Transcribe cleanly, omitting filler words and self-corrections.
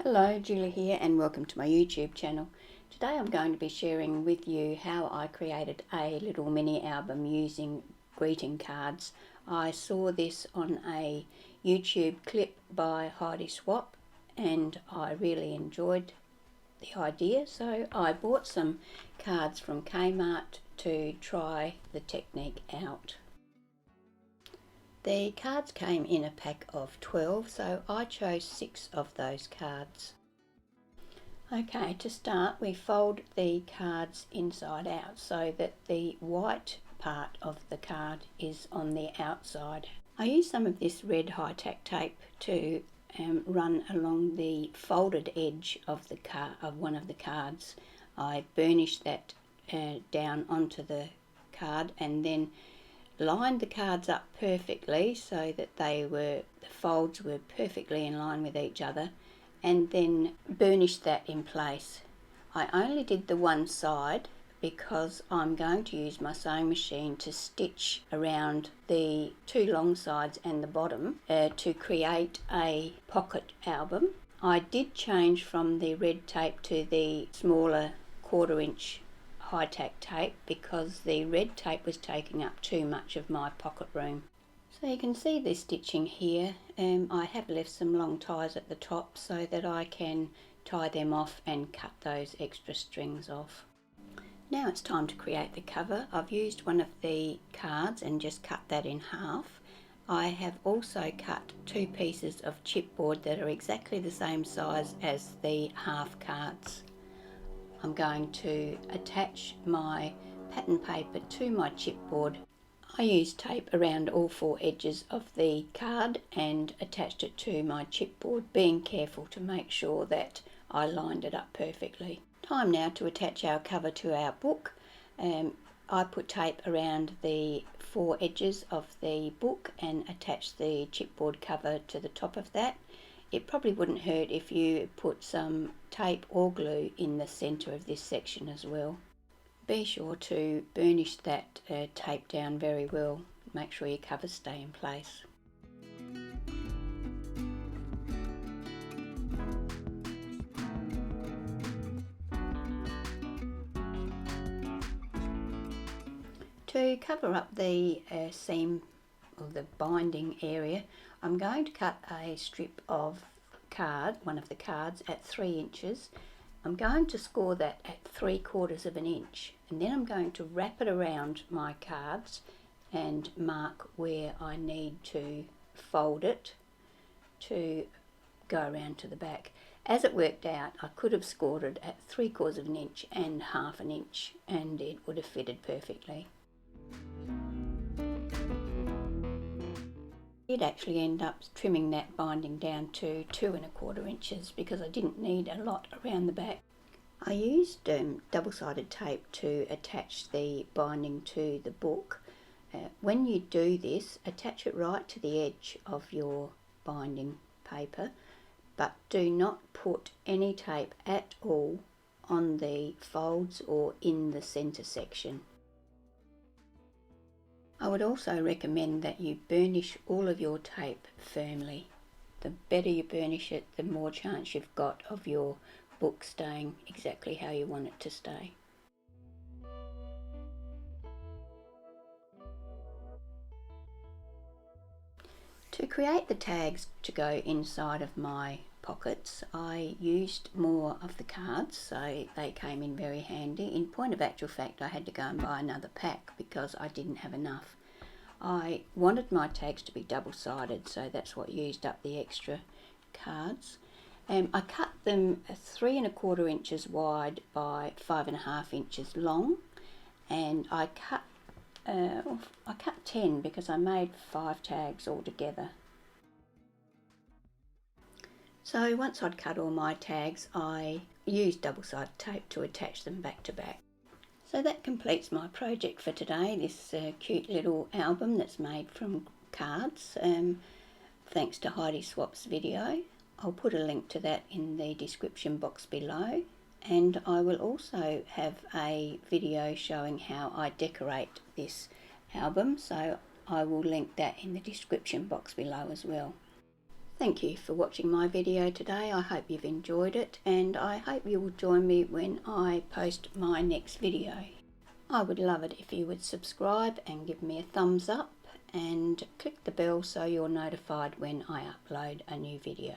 Hello, Julie here and welcome to my YouTube channel. Today I'm going to be sharing with you how I created a little mini album using greeting cards. I saw this on a YouTube clip by Heidi Swapp and I really enjoyed the idea, so I bought some cards from Kmart to try the technique out. The cards came in a pack of 12, so I chose 6 of those cards. Okay, to start we fold the cards inside out so that the white part of the card is on the outside. I used some of this red high-tack tape to run along the folded edge of the of one of the cards. I burnished that down onto the card and then lined the cards up perfectly so that the folds were perfectly in line with each other, and then burnished that in place. I only did the one side because I'm going to use my sewing machine to stitch around the two long sides and the bottom to create a pocket album. I did change from the red tape to the smaller 1/4 inch high-tack tape because the red tape was taking up too much of my pocket room. So you can see the stitching here. I have left some long ties at the top so that I can tie them off and cut those extra strings off. Now it's time to create the cover. I've used one of the cards and just cut that in half. I have also cut 2 pieces of chipboard that are exactly the same size as the half cards. I'm going to attach my pattern paper to my chipboard. I used tape around all 4 edges of the card and attached it to my chipboard, being careful to make sure that I lined it up perfectly. Time now to attach our cover to our book. I put tape around the 4 edges of the book and attached the chipboard cover to the top of that. It probably wouldn't hurt if you put some tape or glue in the centre of this section as well. Be sure to burnish that tape down very well. Make sure your covers stay in place. To cover up the seam or the binding area, I'm going to cut a strip of card, one of the cards, at 3 inches. I'm going to score that at 3/4 of an inch, and then I'm going to wrap it around my cards and mark where I need to fold it to go around to the back. As it worked out, I could have scored it at 3/4 of an inch and 1/2 an inch and it would have fitted perfectly. I did actually end up trimming that binding down to 2 1/4 inches because I didn't need a lot around the back. I used double-sided tape to attach the binding to the book. When you do this, attach it right to the edge of your binding paper, but do not put any tape at all on the folds or in the centre section. I would also recommend that you burnish all of your tape firmly. The better you burnish it, the more chance you've got of your book staying exactly how you want it to stay. To create the tags to go inside of my pockets, I used more of the cards, so they came in very handy. In point of actual fact, I had to go and buy another pack because I didn't have enough. I wanted my tags to be double-sided, so that's what used up the extra cards. I cut them 3 1/4 inches wide by 5 1/2 inches long, and I cut 10 because I made 5 tags altogether. So once I'd cut all my tags, I used double-sided tape to attach them back to back. So that completes my project for today, this cute little album that's made from cards, thanks to Heidi Swapp's video. I'll put a link to that in the description box below, and I will also have a video showing how I decorate this album, so I will link that in the description box below as well. Thank you for watching my video today. I hope you've enjoyed it, and I hope you will join me when I post my next video. I would love it if you would subscribe and give me a thumbs up and click the bell so you're notified when I upload a new video.